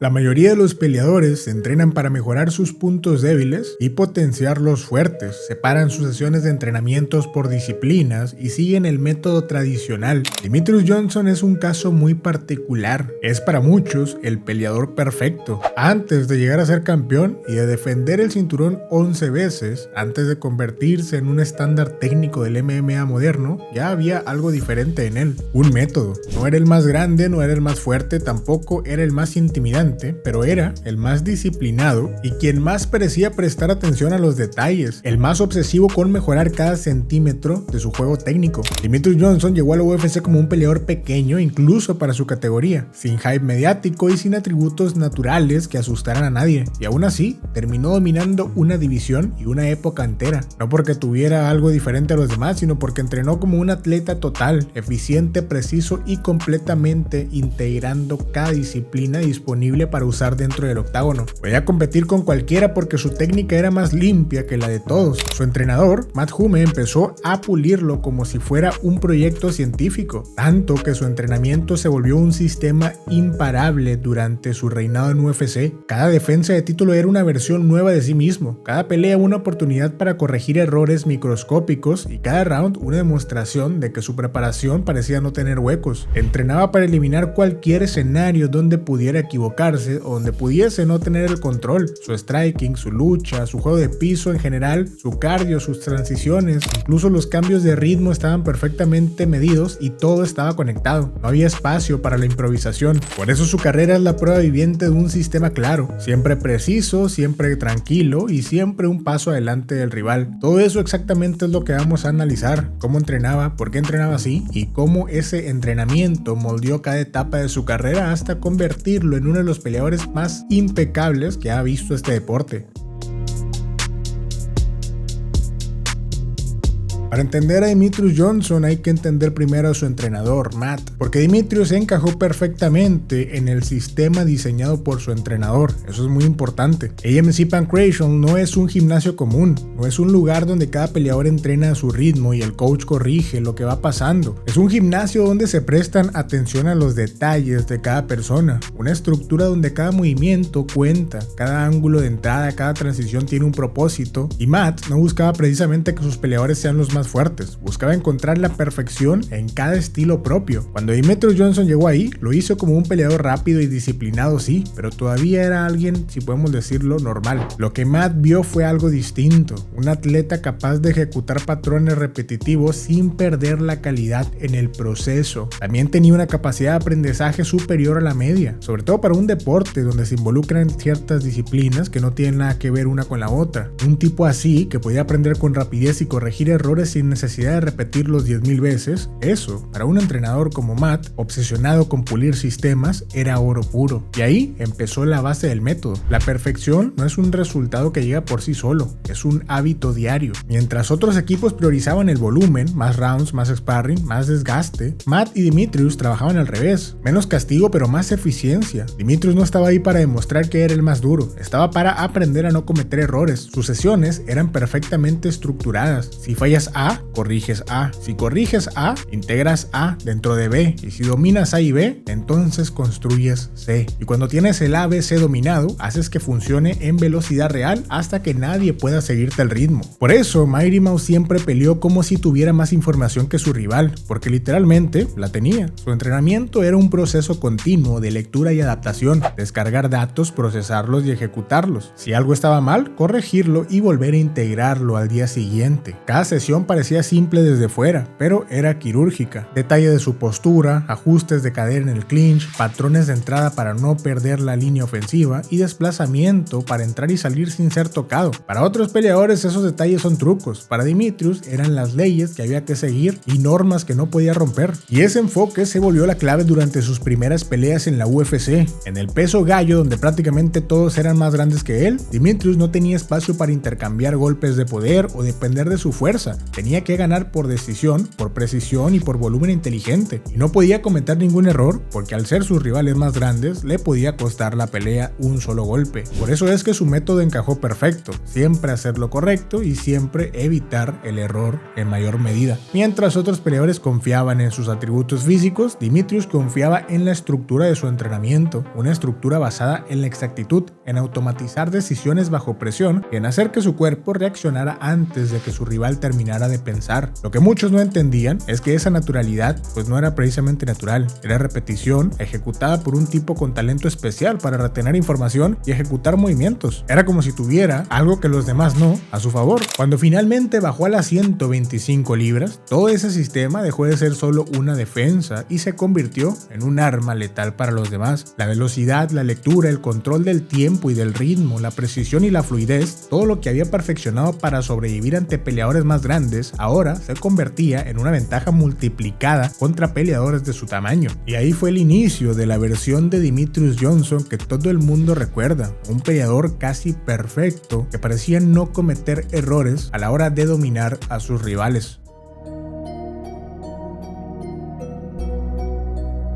La mayoría de los peleadores se entrenan para mejorar sus puntos débiles y potenciar los fuertes, separan sus sesiones de entrenamientos por disciplinas y siguen el método tradicional. Demetrious Johnson es un caso muy particular, es para muchos el peleador perfecto. Antes de llegar a ser campeón y de defender el cinturón 11 veces, antes de convertirse en un estándar técnico del MMA moderno, ya había algo diferente en él, un método. No era el más grande, no era el más fuerte, tampoco era el más intimidante, pero era el más disciplinado y quien más parecía prestar atención a los detalles, el más obsesivo con mejorar cada centímetro de su juego técnico. Demetrious Johnson llegó a la UFC como un peleador pequeño incluso para su categoría, sin hype mediático y sin atributos naturales que asustaran a nadie, y aún así terminó dominando una división y una época entera, no porque tuviera algo diferente a los demás, sino porque entrenó como un atleta total, eficiente, preciso y completamente integrando cada disciplina disponible para usar dentro del octágono. Podía competir con cualquiera porque su técnica era más limpia que la de todos. Su entrenador, Matt Hume, empezó a pulirlo como si fuera un proyecto científico, tanto que su entrenamiento se volvió un sistema imparable durante su reinado en UFC. Cada defensa de título era una versión nueva de sí mismo, cada pelea una oportunidad para corregir errores microscópicos y cada round una demostración de que su preparación parecía no tener huecos. Entrenaba para eliminar cualquier escenario donde pudiera equivocarse o donde pudiese no tener el control. Su striking, su lucha, su juego de piso en general, su cardio, sus transiciones, incluso los cambios de ritmo estaban perfectamente medidos y todo estaba conectado. No había espacio para la improvisación. Por eso su carrera es la prueba viviente de un sistema claro, siempre preciso, siempre tranquilo y siempre un paso adelante del rival. Todo eso exactamente es lo que vamos a analizar: cómo entrenaba, por qué entrenaba así y cómo ese entrenamiento moldeó cada etapa de su carrera hasta convertirlo en uno de los peleadores más impecables que ha visto este deporte. Para entender a Demetrious Johnson hay que entender primero a su entrenador, Matt, porque Demetrious encajó perfectamente en el sistema diseñado por su entrenador. Eso es muy importante. AMC Pancration no es un gimnasio común, no es un lugar donde cada peleador entrena a su ritmo y el coach corrige lo que va pasando. Es un gimnasio donde se prestan atención a los detalles de cada persona, una estructura donde cada movimiento cuenta, cada ángulo de entrada, cada transición tiene un propósito, y Matt no buscaba precisamente que sus peleadores sean los más fuertes, buscaba encontrar la perfección en cada estilo propio. Cuando Demetrious Johnson llegó ahí, lo hizo como un peleador rápido y disciplinado, sí, pero todavía era alguien, si podemos decirlo, normal. Lo que Matt vio fue algo distinto, un atleta capaz de ejecutar patrones repetitivos sin perder la calidad en el proceso. También tenía una capacidad de aprendizaje superior a la media, sobre todo para un deporte donde se involucran ciertas disciplinas que no tienen nada que ver una con la otra. Un tipo así, que podía aprender con rapidez y corregir errores sin necesidad de repetirlos 10,000 veces, eso, para un entrenador como Matt, obsesionado con pulir sistemas, era oro puro. Y ahí empezó la base del método. La perfección no es un resultado que llega por sí solo, es un hábito diario. Mientras otros equipos priorizaban el volumen, más rounds, más sparring, más desgaste, Matt y Demetrious trabajaban al revés. Menos castigo pero más eficiencia. Demetrious no estaba ahí para demostrar que era el más duro, estaba para aprender a no cometer errores. Sus sesiones eran perfectamente estructuradas. Si fallas A, corriges A. Si corriges A, integras A dentro de B. Y si dominas A y B, entonces construyes C. Y cuando tienes el ABC dominado, haces que funcione en velocidad real hasta que nadie pueda seguirte el ritmo. Por eso, Mighty Mouse siempre peleó como si tuviera más información que su rival, porque literalmente la tenía. Su entrenamiento era un proceso continuo de lectura y adaptación, descargar datos, procesarlos y ejecutarlos. Si algo estaba mal, corregirlo y volver a integrarlo al día siguiente. Cada sesión parecía simple desde fuera, pero era quirúrgica. Detalle de su postura, ajustes de cadera en el clinch, patrones de entrada para no perder la línea ofensiva y desplazamiento para entrar y salir sin ser tocado. Para otros peleadores esos detalles son trucos. Para Demetrious eran las leyes que había que seguir y normas que no podía romper. Y ese enfoque se volvió la clave durante sus primeras peleas en la UFC. En el peso gallo, donde prácticamente todos eran más grandes que él, Demetrious no tenía espacio para intercambiar golpes de poder o depender de su fuerza. tenía que ganar por decisión, por precisión y por volumen inteligente, y no podía cometer ningún error porque al ser sus rivales más grandes le podía costar la pelea un solo golpe. Por eso es que su método encajó perfecto, siempre hacer lo correcto y siempre evitar el error en mayor medida. Mientras otros peleadores confiaban en sus atributos físicos, Dimitrios confiaba en la estructura de su entrenamiento, una estructura basada en la exactitud, en automatizar decisiones bajo presión y en hacer que su cuerpo reaccionara antes de que su rival terminara de pensar. Lo que muchos no entendían es que esa naturalidad pues no era precisamente natural, era repetición ejecutada por un tipo con talento especial para retener información y ejecutar movimientos. Era como si tuviera algo que los demás no a su favor. Cuando finalmente bajó a las 125 libras, todo ese sistema dejó de ser solo una defensa y se convirtió en un arma letal para los demás. La velocidad, la lectura, el control del tiempo y del ritmo, la precisión y la fluidez, todo lo que había perfeccionado para sobrevivir ante peleadores más grandes, ahora se convertía en una ventaja multiplicada contra peleadores de su tamaño. Y ahí fue el inicio de la versión de Demetrious Johnson que todo el mundo recuerda, un peleador casi perfecto que parecía no cometer errores a la hora de dominar a sus rivales.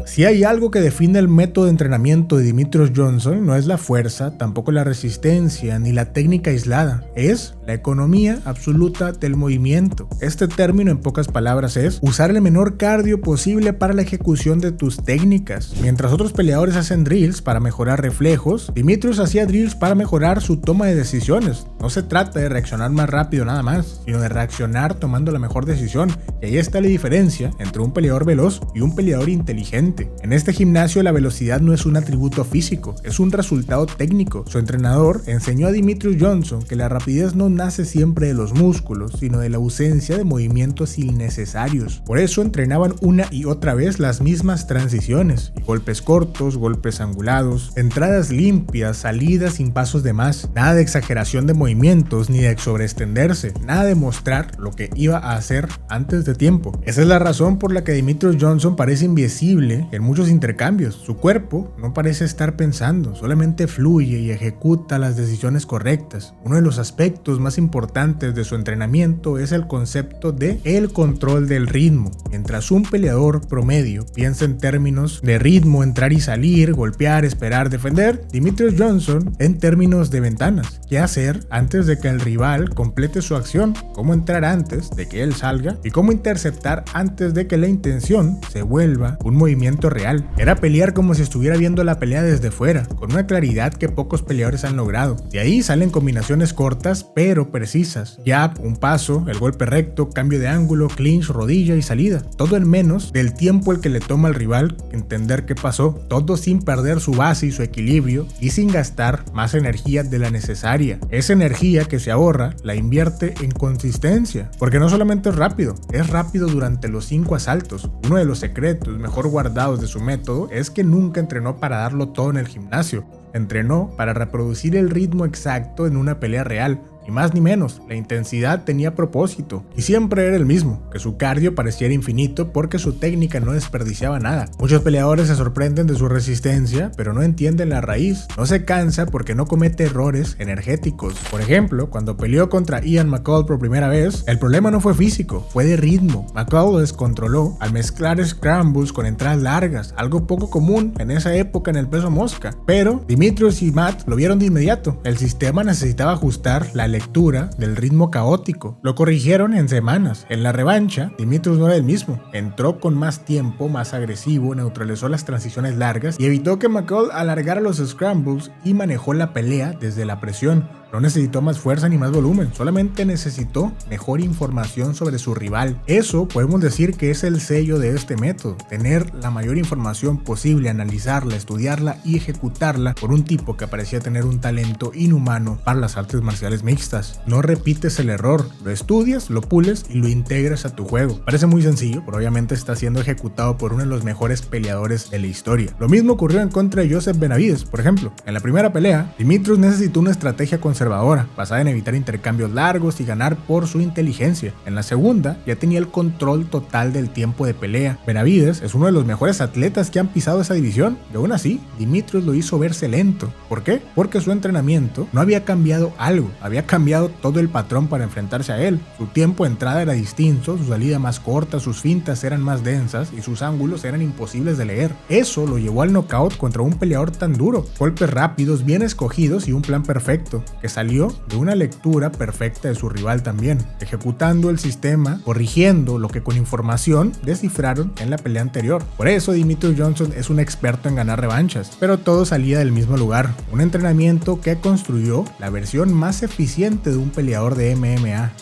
Si hay algo que define el método de entrenamiento de Demetrious Johnson, no es la fuerza, tampoco la resistencia, ni la técnica aislada, es la economía absoluta del movimiento. Este término, en pocas palabras, es usar el menor cardio posible para la ejecución de tus técnicas. Mientras otros peleadores hacen drills para mejorar reflejos, Demetrious hacía drills para mejorar su toma de decisiones. No se trata de reaccionar más rápido nada más, sino de reaccionar tomando la mejor decisión. Y ahí está la diferencia entre un peleador veloz y un peleador inteligente. En este gimnasio la velocidad no es un atributo físico, es un resultado técnico. Su entrenador enseñó a Demetrious Johnson que la rapidez no nace siempre de los músculos, sino de la ausencia de movimientos innecesarios. Por eso entrenaban una y otra vez las mismas transiciones, y golpes cortos, golpes angulados, entradas limpias, salidas sin pasos de más, nada de exageración de movimientos ni de sobreextenderse, nada de mostrar lo que iba a hacer antes de tiempo. Esa es la razón por la que Demetrious Johnson parece invisible en muchos intercambios. Su cuerpo no parece estar pensando, solamente fluye y ejecuta las decisiones correctas. Uno de los aspectos más importantes de su entrenamiento es el concepto de el control del ritmo. Mientras un peleador promedio piensa en términos de ritmo, entrar y salir, golpear, esperar, defender, Demetrious Johnson en términos de ventanas. ¿Qué hacer antes de que el rival complete su acción? ¿Cómo entrar antes de que él salga? ¿Y cómo interceptar antes de que la intención se vuelva un movimiento real? Era pelear como si estuviera viendo la pelea desde fuera, con una claridad que pocos peleadores han logrado. De ahí salen combinaciones cortas pero precisas. Jab, un paso, el golpe recto, cambio de ángulo, clinch, rodilla y salida. Todo en menos del tiempo el que le toma al rival entender qué pasó. Todo sin perder su base y su equilibrio y sin gastar más energía de la necesaria. Esa energía que se ahorra la invierte en consistencia, porque no solamente es rápido durante los 5 asaltos. Uno de los secretos mejor guardados de su método es que nunca entrenó para darlo todo en el gimnasio. Entrenó para reproducir el ritmo exacto en una pelea real. Ni más ni menos, la intensidad tenía propósito y siempre era el mismo, que su cardio pareciera infinito porque su técnica no desperdiciaba nada. Muchos peleadores se sorprenden de su resistencia, pero no entienden la raíz. No se cansa porque no comete errores energéticos. Por ejemplo, cuando peleó contra Ian McCall por primera vez, el problema no fue físico, fue de ritmo. McCall lo descontroló al mezclar scrambles con entradas largas, algo poco común en esa época en el peso mosca. Pero Demetrious y Matt lo vieron de inmediato. El sistema necesitaba ajustar la lectura del ritmo caótico. Lo corrigieron en semanas. En la revancha, Demetrious no era el mismo. Entró con más tiempo, más agresivo, neutralizó las transiciones largas y evitó que McCall alargara los scrambles y manejó la pelea desde la presión. No necesitó más fuerza ni más volumen, solamente necesitó mejor información sobre su rival. Eso podemos decir que es el sello de este método, tener la mayor información posible, analizarla, estudiarla y ejecutarla por un tipo que parecía tener un talento inhumano para las artes marciales mixtas. No repites el error, lo estudias, lo pules y lo integras a tu juego. Parece muy sencillo, pero obviamente está siendo ejecutado por uno de los mejores peleadores de la historia. Lo mismo ocurrió en contra de Joseph Benavidez, por ejemplo. En la primera pelea, Demetrious necesitó una estrategia conservadora conservadora, basada en evitar intercambios largos y ganar por su inteligencia. En la segunda, ya tenía el control total del tiempo de pelea. Benavides es uno de los mejores atletas que han pisado esa división, y aún así, Dimitrios lo hizo verse lento. ¿Por qué? Porque su entrenamiento no había cambiado algo, había cambiado todo el patrón para enfrentarse a él. Su tiempo de entrada era distinto, su salida más corta, sus fintas eran más densas y sus ángulos eran imposibles de leer. Eso lo llevó al knockout contra un peleador tan duro. Golpes rápidos, bien escogidos y un plan perfecto, que salió de una lectura perfecta de su rival también, ejecutando el sistema, corrigiendo lo que con información descifraron en la pelea anterior. Por eso Demetrious Johnson es un experto en ganar revanchas, pero todo salía del mismo lugar, un entrenamiento que construyó la versión más eficiente de un peleador de MMA.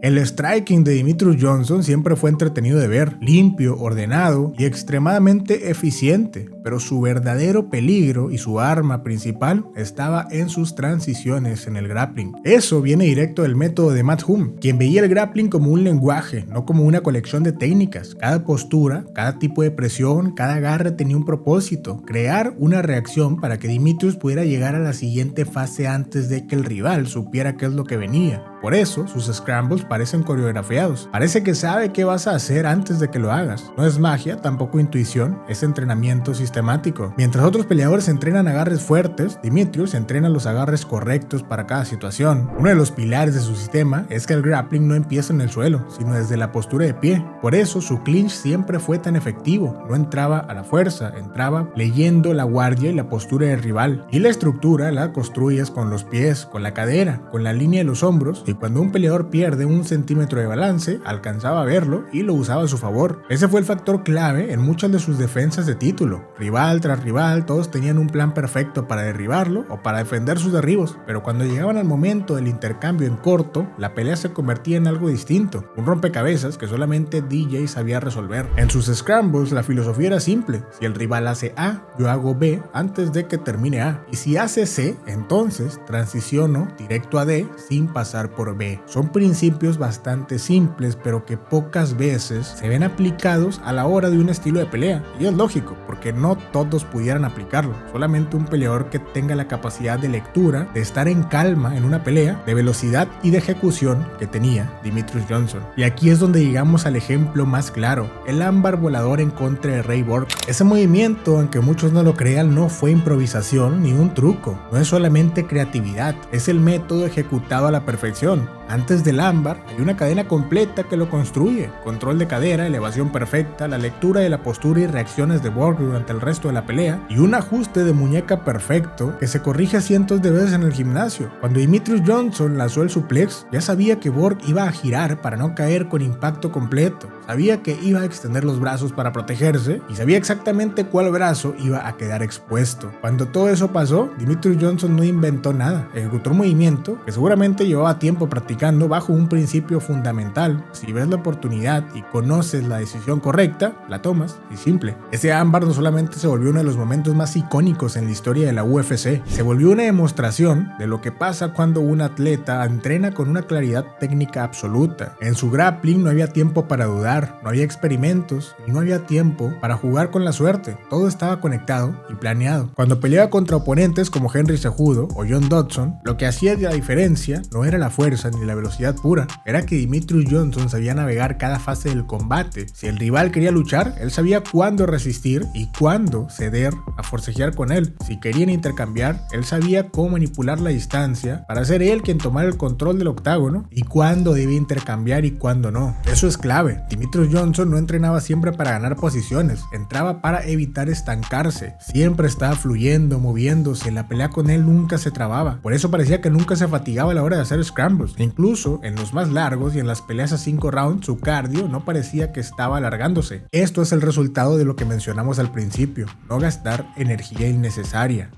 El striking de Demetrious Johnson siempre fue entretenido de ver, limpio, ordenado y extremadamente eficiente, pero su verdadero peligro y su arma principal estaba en sus transiciones en el grappling. Eso viene directo del método de Matt Hume, quien veía el grappling como un lenguaje, no como una colección de técnicas. Cada postura, cada tipo de presión, cada agarre tenía un propósito: crear una reacción para que Demetrious pudiera llegar a la siguiente fase antes de que el rival supiera qué es lo que venía. Por eso, sus scrambles parecen coreografiados. Parece que sabe qué vas a hacer antes de que lo hagas. No es magia, tampoco intuición, es entrenamiento sistemático. Mientras otros peleadores entrenan agarres fuertes, Demetrious entrena los agarres correctos para cada situación. Uno de los pilares de su sistema es que el grappling no empieza en el suelo, sino desde la postura de pie. Por eso, su clinch siempre fue tan efectivo. No entraba a la fuerza, entraba leyendo la guardia y la postura del rival. Y la estructura la construyes con los pies, con la cadera, con la línea de los hombros. Y cuando un peleador pierde un centímetro de balance, alcanzaba a verlo y lo usaba a su favor. Ese fue el factor clave en muchas de sus defensas de título. Rival tras rival, todos tenían un plan perfecto para derribarlo o para defender sus derribos, pero cuando llegaban al momento del intercambio en corto, la pelea se convertía en algo distinto, un rompecabezas que solamente DJ sabía resolver. En sus scrambles, la filosofía era simple: si el rival hace A, yo hago B antes de que termine A, y si hace C, entonces transiciono directo a D sin pasar por B. Son principios bastante simples, pero que pocas veces se ven aplicados a la hora de un estilo de pelea, y es lógico, porque no todos pudieran aplicarlo. Solamente un peleador que tenga la capacidad de lectura, de estar en calma en una pelea, de velocidad y de ejecución que tenía Demetrious Johnson. Y aquí es donde llegamos al ejemplo más claro: el ámbar volador en contra de Ray Borg. Ese movimiento, aunque muchos no lo crean, no fue improvisación ni un truco, no es solamente creatividad, es el método ejecutado a la perfección. Antes del ámbar hay una cadena completa que lo construye: control de cadera, elevación perfecta, la lectura de la postura y reacciones de Borg durante el resto de la pelea, y un ajuste de muñeca perfecto que se corrige cientos de veces en el gimnasio. Cuando Demetrious Johnson lanzó el suplex, ya sabía que Borg iba a girar para no caer con impacto completo, sabía que iba a extender los brazos para protegerse y sabía exactamente cuál brazo iba a quedar expuesto. Cuando todo eso pasó, Demetrious Johnson no inventó nada, ejecutó un movimiento que seguramente llevaba tiempo practicando bajo un principio fundamental: si ves la oportunidad y conoces la decisión correcta, la tomas, y simple. Ese ámbar no solamente se volvió uno de los momentos más icónicos en la historia de la UFC, se volvió una demostración de lo que pasa cuando un atleta entrena con una claridad técnica absoluta. En su grappling no había tiempo para dudar, no había experimentos y no había tiempo para jugar con la suerte. Todo estaba conectado y planeado. Cuando peleaba contra oponentes como Henry Cejudo o John Dodson, lo que hacía la diferencia no era la fuerza ni la velocidad pura, era que Demetrious Johnson sabía navegar cada fase del combate. Si el rival quería luchar, él sabía cuándo resistir y cuándo ceder a forcejear con él. Si querían intercambiar, él sabía cómo manipular la distancia para ser él quien tomara el control del octágono y cuándo debía intercambiar y cuándo no. Eso es clave. Demetrious Johnson no entrenaba siempre para ganar posiciones, entraba para evitar estancarse. Siempre estaba fluyendo, moviéndose, la pelea con él nunca se trababa. Por eso parecía que nunca se fatigaba a la hora de hacer scrambles. Incluso en los más largos y en las peleas a 5 rounds, su cardio no parecía que estaba alargándose. Esto es el resultado de lo que mencionamos al principio: no gastar energía innecesaria.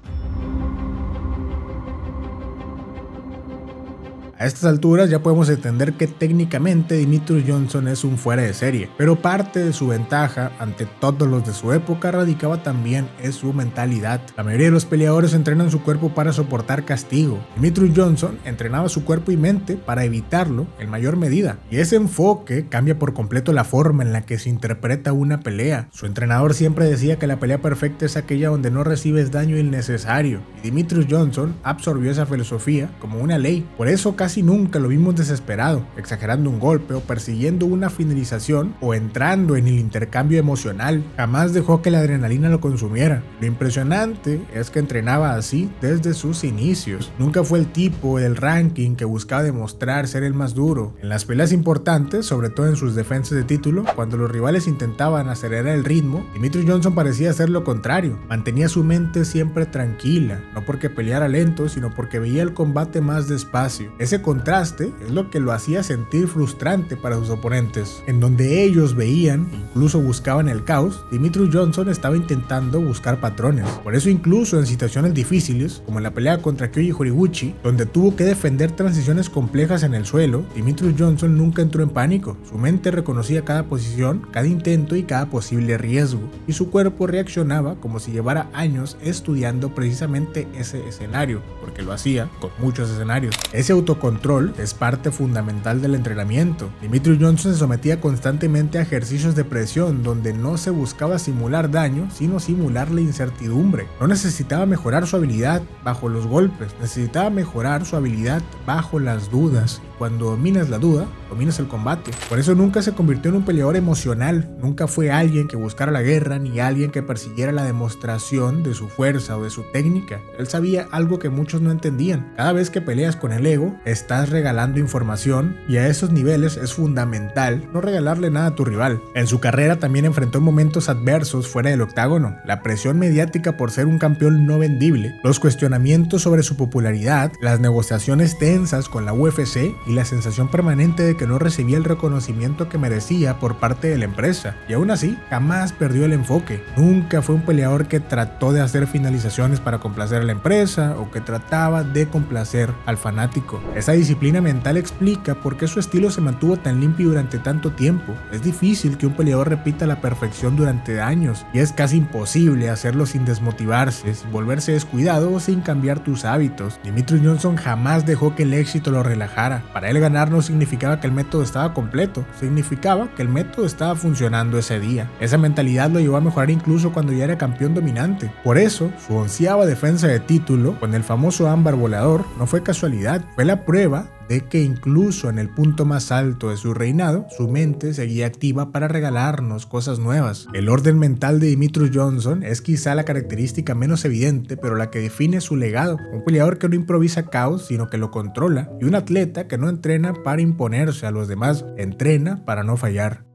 A estas alturas ya podemos entender que técnicamente Demetrius Johnson es un fuera de serie, pero parte de su ventaja ante todos los de su época radicaba también en su mentalidad. La mayoría de los peleadores entrenan su cuerpo para soportar castigo. Demetrius Johnson entrenaba su cuerpo y mente para evitarlo en mayor medida, y ese enfoque cambia por completo la forma en la que se interpreta una pelea. Su entrenador siempre decía que la pelea perfecta es aquella donde no recibes daño innecesario, y Demetrius Johnson absorbió esa filosofía como una ley. Por eso casi nunca lo vimos desesperado, exagerando un golpe o persiguiendo una finalización o entrando en el intercambio emocional. Jamás dejó que la adrenalina lo consumiera. Lo impresionante es que entrenaba así desde sus inicios. Nunca fue el tipo del ranking que buscaba demostrar ser el más duro. En las peleas importantes, sobre todo en sus defensas de título, cuando los rivales intentaban acelerar el ritmo, Demetrius Johnson parecía hacer lo contrario. Mantenía su mente siempre tranquila, no porque peleara lento, sino porque veía el combate más despacio. Ese contraste es lo que lo hacía sentir frustrante para sus oponentes. En donde ellos veían, incluso buscaban el caos, Demetrius Johnson estaba intentando buscar patrones. Por eso incluso en situaciones difíciles, como en la pelea contra Kyoji Horiguchi, donde tuvo que defender transiciones complejas en el suelo, Demetrius Johnson nunca entró en pánico. Su mente reconocía cada posición, cada intento y cada posible riesgo, y su cuerpo reaccionaba como si llevara años estudiando precisamente ese escenario, porque lo hacía con muchos escenarios. Ese autocontrol es parte fundamental del entrenamiento. Demetrius Johnson se sometía constantemente a ejercicios de presión donde no se buscaba simular daño, sino simular la incertidumbre. No necesitaba mejorar su habilidad bajo los golpes, necesitaba mejorar su habilidad bajo las dudas. Cuando dominas la duda, dominas el combate. Por eso nunca se convirtió en un peleador emocional, nunca fue alguien que buscara la guerra ni alguien que persiguiera la demostración de su fuerza o de su técnica. Él sabía algo que muchos no entendían. Cada vez que peleas con el ego, estás regalando información, y a esos niveles es fundamental no regalarle nada a tu rival. En su carrera también enfrentó momentos adversos fuera del octágono, la presión mediática por ser un campeón no vendible, los cuestionamientos sobre su popularidad, las negociaciones tensas con la UFC y la sensación permanente de que no recibía el reconocimiento que merecía por parte de la empresa. Y aún así, jamás perdió el enfoque. Nunca fue un peleador que trató de hacer finalizaciones para complacer a la empresa o que trataba de complacer al fanático. Esa disciplina mental explica por qué su estilo se mantuvo tan limpio durante tanto tiempo. Es difícil que un peleador repita la perfección durante años, y es casi imposible hacerlo sin desmotivarse, sin volverse descuidado o sin cambiar tus hábitos. Demetrius Johnson jamás dejó que el éxito lo relajara. Para él ganar no significaba que el método estaba completo, significaba que el método estaba funcionando ese día. Esa mentalidad lo llevó a mejorar incluso cuando ya era campeón dominante. Por eso, su 11ª defensa de título con el famoso ámbar volador no fue casualidad, fue la prueba de que incluso en el punto más alto de su reinado, su mente seguía activa para regalarnos cosas nuevas. El orden mental de Demetrius Johnson es quizá la característica menos evidente, pero la que define su legado. Un peleador que no improvisa caos, sino que lo controla, y un atleta que no entrena para imponerse a los demás, entrena para no fallar.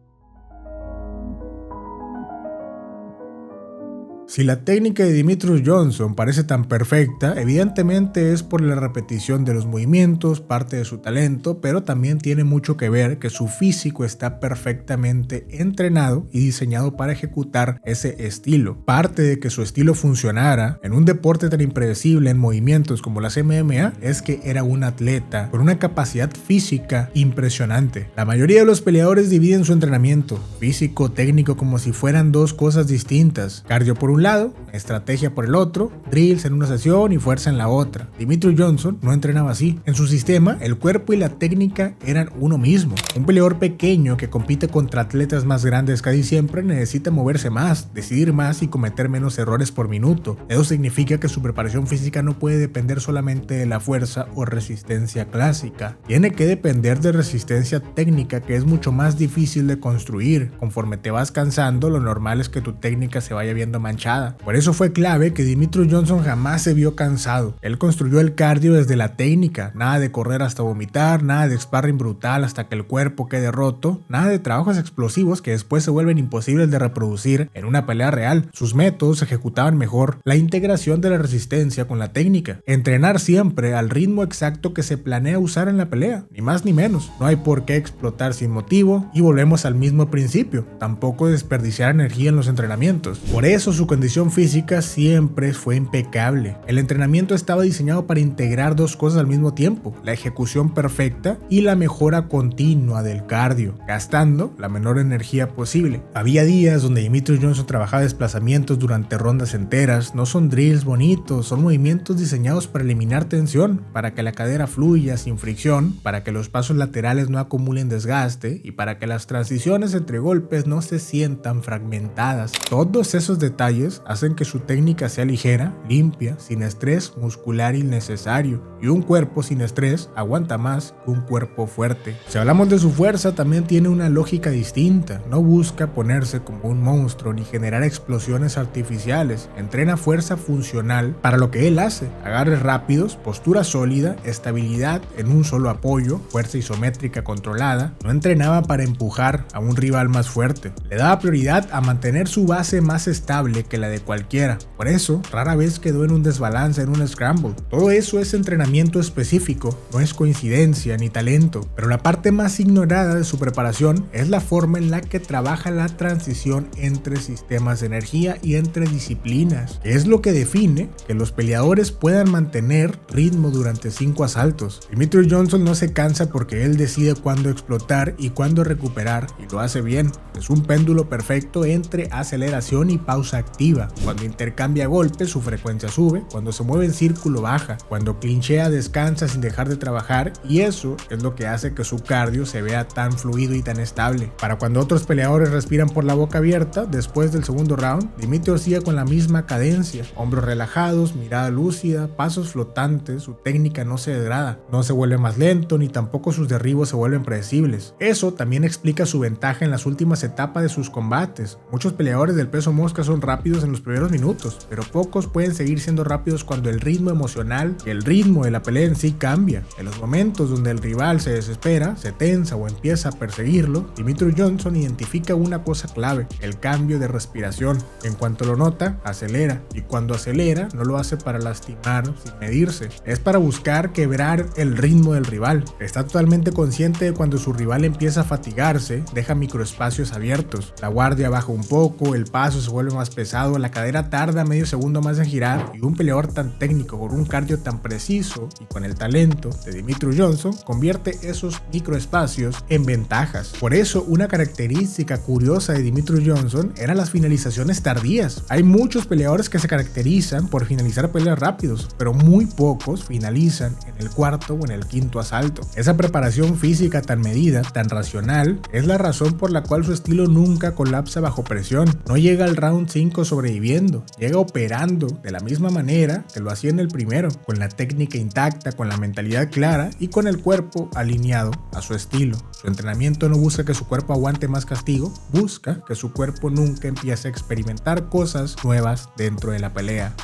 Si la técnica de Demetrius Johnson parece tan perfecta, evidentemente es por la repetición de los movimientos, parte de su talento, pero también tiene mucho que ver que su físico está perfectamente entrenado y diseñado para ejecutar ese estilo. Parte de que su estilo funcionara en un deporte tan impredecible en movimientos como las MMA es que era un atleta con una capacidad física impresionante. La mayoría de los peleadores dividen su entrenamiento físico, técnico, como si fueran dos cosas distintas. Cardio por un lado, estrategia por el otro, drills en una sesión y fuerza en la otra. Demetrius Johnson no entrenaba así. En su sistema, el cuerpo y la técnica eran uno mismo. Un peleador pequeño que compite contra atletas más grandes casi siempre necesita moverse más, decidir más y cometer menos errores por minuto. Eso significa que su preparación física no puede depender solamente de la fuerza o resistencia clásica. Tiene que depender de resistencia técnica, que es mucho más difícil de construir. Conforme te vas cansando, lo normal es que tu técnica se vaya viendo manchada. Por eso fue clave que Demetrius Johnson jamás se vio cansado. Él construyó el cardio desde la técnica, nada de correr hasta vomitar, nada de sparring brutal hasta que el cuerpo quede roto, nada de trabajos explosivos que después se vuelven imposibles de reproducir en una pelea real. Sus métodos ejecutaban mejor la integración de la resistencia con la técnica. Entrenar siempre al ritmo exacto que se planea usar en la pelea, ni más ni menos. No hay por qué explotar sin motivo, y volvemos al mismo principio, tampoco desperdiciar energía en los entrenamientos. Por eso su condición física siempre fue impecable. El entrenamiento estaba diseñado para integrar dos cosas al mismo tiempo: la ejecución perfecta y la mejora continua del cardio, gastando la menor energía posible. Había días donde Demetrius Johnson trabajaba desplazamientos durante rondas enteras. No son drills bonitos, son movimientos diseñados para eliminar tensión, para que la cadera fluya sin fricción, para que los pasos laterales no acumulen desgaste y para que las transiciones entre golpes no se sientan fragmentadas. Todos esos detalles hacen que su técnica sea ligera, limpia, sin estrés muscular innecesario, y un cuerpo sin estrés aguanta más que un cuerpo fuerte. Si hablamos de su fuerza, también tiene una lógica distinta. No busca ponerse como un monstruo ni generar explosiones artificiales. Entrena fuerza funcional para lo que él hace: agarres rápidos, postura sólida, estabilidad en un solo apoyo, fuerza isométrica controlada. No entrenaba para empujar a un rival más fuerte. Le daba prioridad a mantener su base más estable que la de cualquiera. Por eso, rara vez quedó en un desbalance en un scramble. Todo eso es entrenamiento específico, no es coincidencia ni talento. Pero la parte más ignorada de su preparación es la forma en la que trabaja la transición entre sistemas de energía y entre disciplinas, que es lo que define que los peleadores puedan mantener ritmo durante 5 asaltos. Demetrius Johnson no se cansa porque él decide cuándo explotar y cuándo recuperar, y lo hace bien. Es un péndulo perfecto entre aceleración y pausa activa. Cuando intercambia golpes, su frecuencia sube. Cuando se mueve en círculo, baja. Cuando clinchea, descansa sin dejar de trabajar, y eso es lo que hace que su cardio se vea tan fluido y tan estable. Para cuando otros peleadores respiran por la boca abierta, después del segundo round, Demetrius sigue con la misma cadencia: hombros relajados, mirada lúcida, pasos flotantes. Su técnica no se degrada, no se vuelve más lento, ni tampoco sus derribos se vuelven predecibles. Eso también explica su ventaja en las últimas etapas de sus combates. Muchos peleadores del peso mosca son rápidos en los primeros minutos, pero pocos pueden seguir siendo rápidos cuando el ritmo emocional y el ritmo de la pelea en sí cambia. En los momentos donde el rival se desespera, se tensa o empieza a perseguirlo, Demetrius Johnson identifica una cosa clave: el cambio de respiración. En cuanto lo nota, acelera, y cuando acelera no lo hace para lastimar sin medirse, es para buscar quebrar el ritmo del rival. Está totalmente consciente de cuando su rival empieza a fatigarse, deja microespacios abiertos, la guardia baja un poco, el paso se vuelve más pesado, la cadera tarda medio segundo más en girar, y un peleador tan técnico, con un cardio tan preciso y con el talento de Demetrius Johnson, convierte esos microespacios en ventajas. Por eso, una característica curiosa de Demetrius Johnson eran las finalizaciones tardías. Hay muchos peleadores que se caracterizan por finalizar peleas rápidos, pero muy pocos finalizan en el cuarto o en el quinto asalto. Esa preparación física tan medida, tan racional, es la razón por la cual su estilo nunca colapsa bajo presión. No llega al round 5 sobreviviendo, llega operando de la misma manera que lo hacía en el primero, con la técnica intacta, con la mentalidad clara y con el cuerpo alineado a su estilo. Su entrenamiento no busca que su cuerpo aguante más castigo, busca que su cuerpo nunca empiece a experimentar cosas nuevas dentro de la pelea.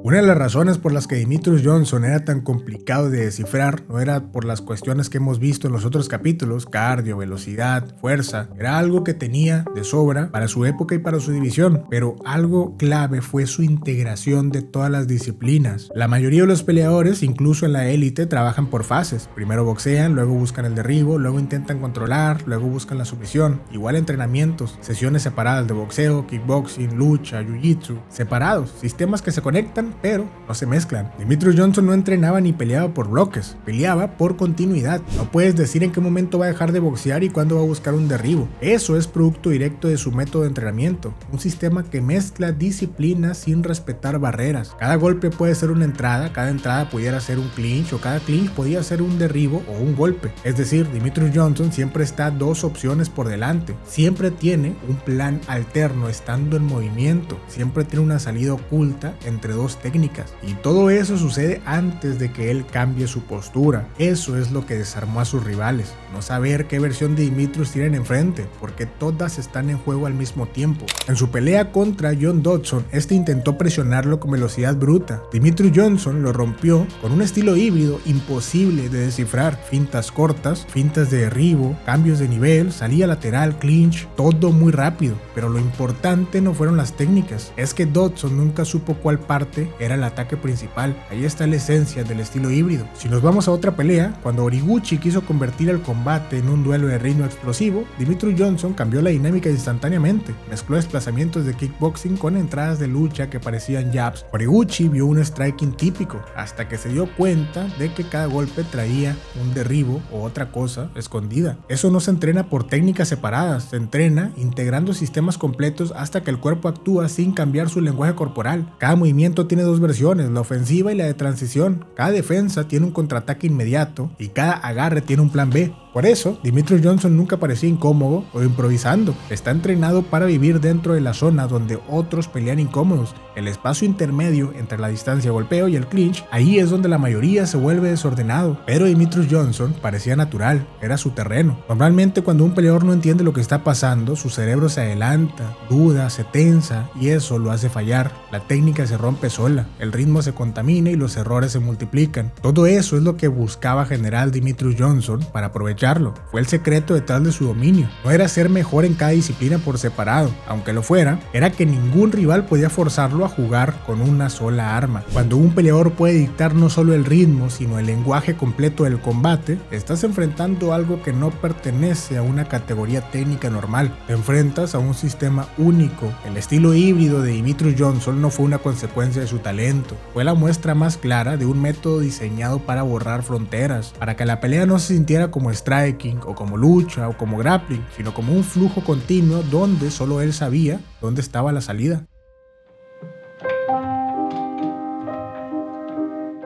Una de las razones por las que Demetrius Johnson era tan complicado de descifrar no era por las cuestiones que hemos visto en los otros capítulos: cardio, velocidad, fuerza. Era algo que tenía de sobra para su época y para su división, pero algo clave fue su integración de todas las disciplinas. La mayoría de los peleadores, incluso en la élite, trabajan por fases. Primero boxean, luego buscan el derribo, luego intentan controlar, luego buscan la sumisión. Igual entrenamientos, sesiones separadas de boxeo, kickboxing, lucha, jiu-jitsu, separados, sistemas que se conectan pero no se mezclan. Demetrius Johnson no entrenaba ni peleaba por bloques, peleaba por continuidad. No puedes decir en qué momento va a dejar de boxear y cuándo va a buscar un derribo. Eso es producto directo de su método de entrenamiento, un sistema que mezcla disciplinas sin respetar barreras. Cada golpe puede ser una entrada, cada entrada pudiera ser un clinch, o cada clinch podía ser un derribo o un golpe. Es decir, Demetrius Johnson siempre está 2 opciones por delante, siempre tiene un plan alterno estando en movimiento, siempre tiene una salida oculta entre 2 técnicas, y todo eso sucede antes de que él cambie su postura. Eso es lo que desarmó a sus rivales, no saber qué versión de Demetrius tienen enfrente, porque todas están en juego al mismo tiempo. En su pelea contra John Dodson, este intentó presionarlo con velocidad bruta. Demetrius Johnson lo rompió con un estilo híbrido imposible de descifrar: fintas cortas, fintas de derribo, cambios de nivel, salida lateral, clinch, todo muy rápido. Pero lo importante no fueron las técnicas, es que Dodson nunca supo cuál parte era el ataque principal. Ahí está la esencia del estilo híbrido. Si nos vamos a otra pelea, cuando Horiguchi quiso convertir el combate en un duelo de ritmo explosivo, Demetrius Johnson cambió la dinámica instantáneamente. Mezcló desplazamientos de kickboxing con entradas de lucha que parecían jabs. Horiguchi vio un striking típico, hasta que se dio cuenta de que cada golpe traía un derribo o otra cosa escondida. Eso no se entrena por técnicas separadas, se entrena integrando sistemas completos hasta que el cuerpo actúa sin cambiar su lenguaje corporal. Cada movimiento tiene dos versiones, la ofensiva y la de transición. Cada defensa tiene un contraataque inmediato y cada agarre tiene un plan B. Por eso, Demetrius Johnson nunca parecía incómodo o improvisando. Está entrenado para vivir dentro de la zona donde otros pelean incómodos. El espacio intermedio entre la distancia de golpeo y el clinch, ahí es donde la mayoría se vuelve desordenado. Pero Demetrius Johnson parecía natural, era su terreno. Normalmente cuando un peleador no entiende lo que está pasando, su cerebro se adelanta, duda, se tensa y eso lo hace fallar. La técnica se rompe sola, el ritmo se contamina y los errores se multiplican. Todo eso es lo que buscaba generar Demetrius Johnson para aprovecharlo. Fue el secreto detrás de su dominio. No era ser mejor en cada disciplina por separado, aunque lo fuera, era que ningún rival podía forzarlo a jugar con una sola arma. Cuando un peleador puede dictar no solo el ritmo, sino el lenguaje completo del combate, estás enfrentando algo que no pertenece a una categoría técnica normal. Te enfrentas a un sistema único. El estilo híbrido de Demetrius Johnson no fue una consecuencia de su talento, fue la muestra más clara de un método diseñado para borrar fronteras, para que la pelea no se sintiera como striking o como lucha o como grappling, sino como un flujo continuo donde solo él sabía dónde estaba la salida.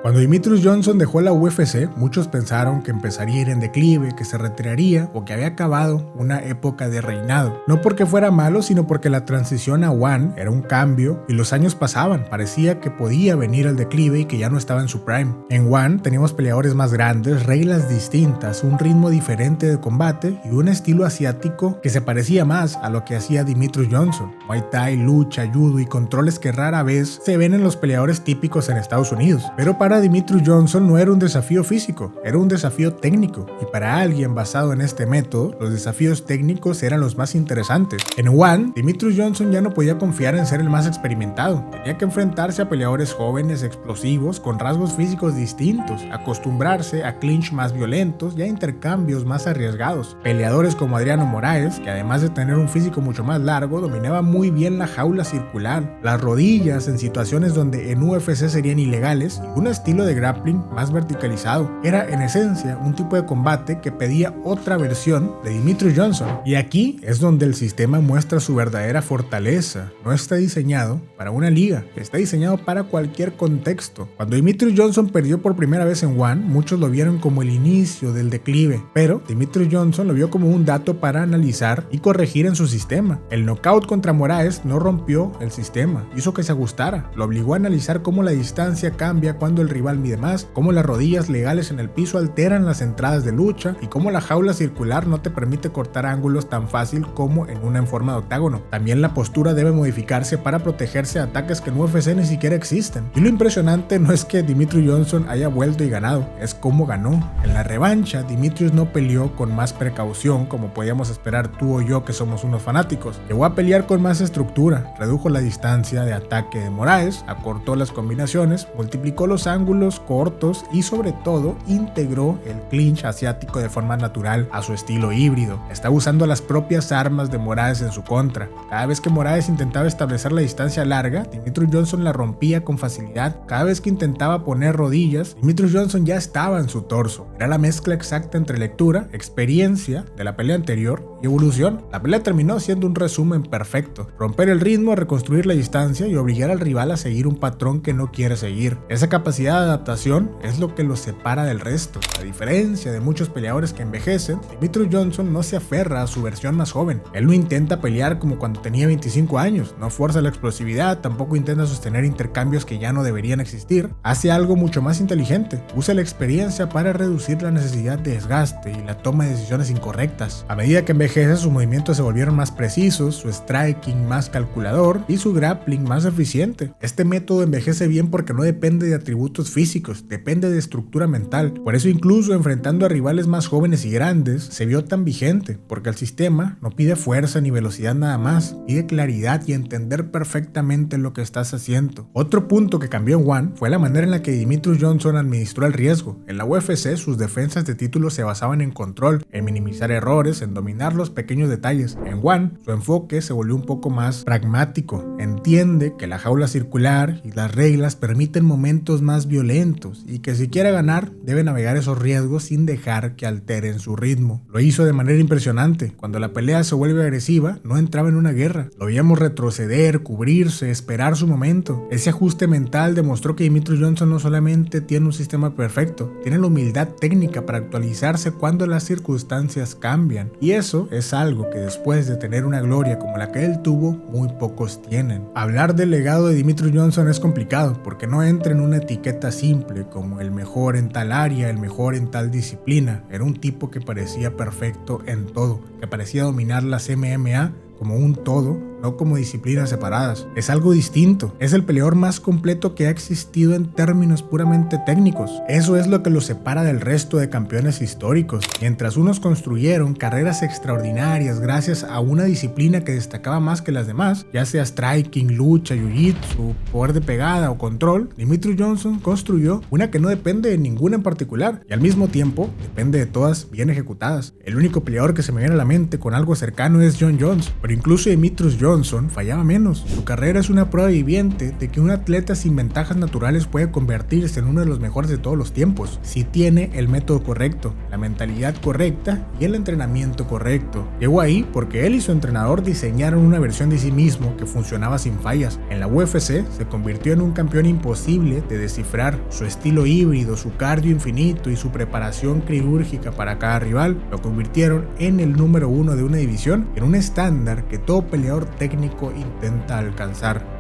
Cuando Demetrius Johnson dejó la UFC, muchos pensaron que empezaría a ir en declive, que se retiraría o que había acabado una época de reinado. No porque fuera malo, sino porque la transición a One era un cambio y los años pasaban. Parecía que podía venir el declive y que ya no estaba en su prime. En One teníamos peleadores más grandes, reglas distintas, un ritmo diferente de combate y un estilo asiático que se parecía más a lo que hacía Demetrius Johnson. Muay Thai, lucha, judo y controles que rara vez se ven en los peleadores típicos en Estados Unidos. Pero para Demetrius Johnson no era un desafío físico, era un desafío técnico, y para alguien basado en este método, los desafíos técnicos eran los más interesantes. En One, Demetrius Johnson ya no podía confiar en ser el más experimentado, tenía que enfrentarse a peleadores jóvenes, explosivos, con rasgos físicos distintos, acostumbrarse a clinch más violentos y a intercambios más arriesgados. Peleadores como Adriano Moraes, que además de tener un físico mucho más largo, dominaba muy bien la jaula circular, las rodillas en situaciones donde en UFC serían ilegales y un estilo de grappling más verticalizado. Era en esencia un tipo de combate que pedía otra versión de Demetrius Johnson. Y aquí es donde el sistema muestra su verdadera fortaleza. No está diseñado para una liga, está diseñado para cualquier contexto. Cuando Demetrius Johnson perdió por primera vez en One, muchos lo vieron como el inicio del declive, pero Demetrius Johnson lo vio como un dato para analizar y corregir en su sistema. El knockout contra Moraes no rompió el sistema, hizo que se ajustara, lo obligó a analizar cómo la distancia cambia cuando el rival mide más, cómo las rodillas legales en el piso alteran las entradas de lucha y cómo la jaula circular no te permite cortar ángulos tan fácil como en una en forma de octágono. También la postura debe modificarse para protegerse de ataques que en UFC ni siquiera existen. Y lo impresionante no es que Demetrius Johnson haya vuelto y ganado, es cómo ganó. En la revancha, Demetrius no peleó con más precaución como podíamos esperar tú o yo que somos unos fanáticos. Llegó a pelear con más estructura, redujo la distancia de ataque de Moraes, acortó las combinaciones, multiplicó los ángulos cortos y sobre todo integró el clinch asiático de forma natural a su estilo híbrido. Estaba usando las propias armas de Moraes en su contra. Cada vez que Moraes intentaba establecer la distancia larga, Demetrius Johnson la rompía con facilidad. Cada vez que intentaba poner rodillas, Demetrius Johnson ya estaba en su torso. Era la mezcla exacta entre lectura, experiencia de la pelea anterior y evolución. La pelea terminó siendo un resumen perfecto. Romper el ritmo, reconstruir la distancia y obligar al rival a seguir un patrón que no quiere seguir. Esa capacidad de adaptación es lo que los separa del resto. A diferencia de muchos peleadores que envejecen, Demetrius Johnson no se aferra a su versión más joven. Él no intenta pelear como cuando tenía 25 años, no fuerza la explosividad, tampoco intenta sostener intercambios que ya no deberían existir. Hace algo mucho más inteligente, usa la experiencia para reducir la necesidad de desgaste y la toma de decisiones incorrectas. A medida que envejece, sus movimientos se volvieron más precisos, su striking más calculador y su grappling más eficiente. Este método envejece bien porque no depende de atributos recursos físicos, depende de estructura mental. Por eso incluso enfrentando a rivales más jóvenes y grandes, se vio tan vigente, porque el sistema no pide fuerza ni velocidad nada más, pide claridad y entender perfectamente lo que estás haciendo. Otro punto que cambió en One fue la manera en la que Demetrious Johnson administró el riesgo. En la UFC sus defensas de título se basaban en control, en minimizar errores, en dominar los pequeños detalles. En One su enfoque se volvió un poco más pragmático. Entiende que la jaula circular y las reglas permiten momentos más violentos y que si quiere ganar debe navegar esos riesgos sin dejar que alteren su ritmo. Lo hizo de manera impresionante. Cuando la pelea se vuelve agresiva, no entraba en una guerra. Lo veíamos retroceder, cubrirse, esperar su momento. Ese ajuste mental demostró que Demetrious Johnson no solamente tiene un sistema perfecto, tiene la humildad técnica para actualizarse cuando las circunstancias cambian. Y eso es algo que después de tener una gloria como la que él tuvo, muy pocos tienen. Hablar del legado de Demetrious Johnson es complicado porque no entra en una etiqueta simple como el mejor en tal área, el mejor en tal disciplina. Era un tipo que parecía perfecto en todo, que parecía dominar las MMA como un todo, no como disciplinas separadas. Es algo distinto, es el peleador más completo que ha existido en términos puramente técnicos. Eso es lo que lo separa del resto de campeones históricos. Mientras unos construyeron carreras extraordinarias gracias a una disciplina que destacaba más que las demás, ya sea striking, lucha, jiu-jitsu, poder de pegada o control, Demetrious Johnson construyó una que no depende de ninguna en particular y al mismo tiempo depende de todas bien ejecutadas. El único peleador que se me viene a la mente con algo cercano es Jon Jones, pero incluso Demetrious Johnson fallaba menos. Su carrera es una prueba viviente de que un atleta sin ventajas naturales puede convertirse en uno de los mejores de todos los tiempos, si tiene el método correcto, la mentalidad correcta y el entrenamiento correcto. Llegó ahí porque él y su entrenador diseñaron una versión de sí mismo que funcionaba sin fallas. En la UFC se convirtió en un campeón imposible de descifrar. Su estilo híbrido, su cardio infinito y su preparación quirúrgica para cada rival lo convirtieron en el número uno de una división, en un estándar que todo peleador técnico intenta alcanzar.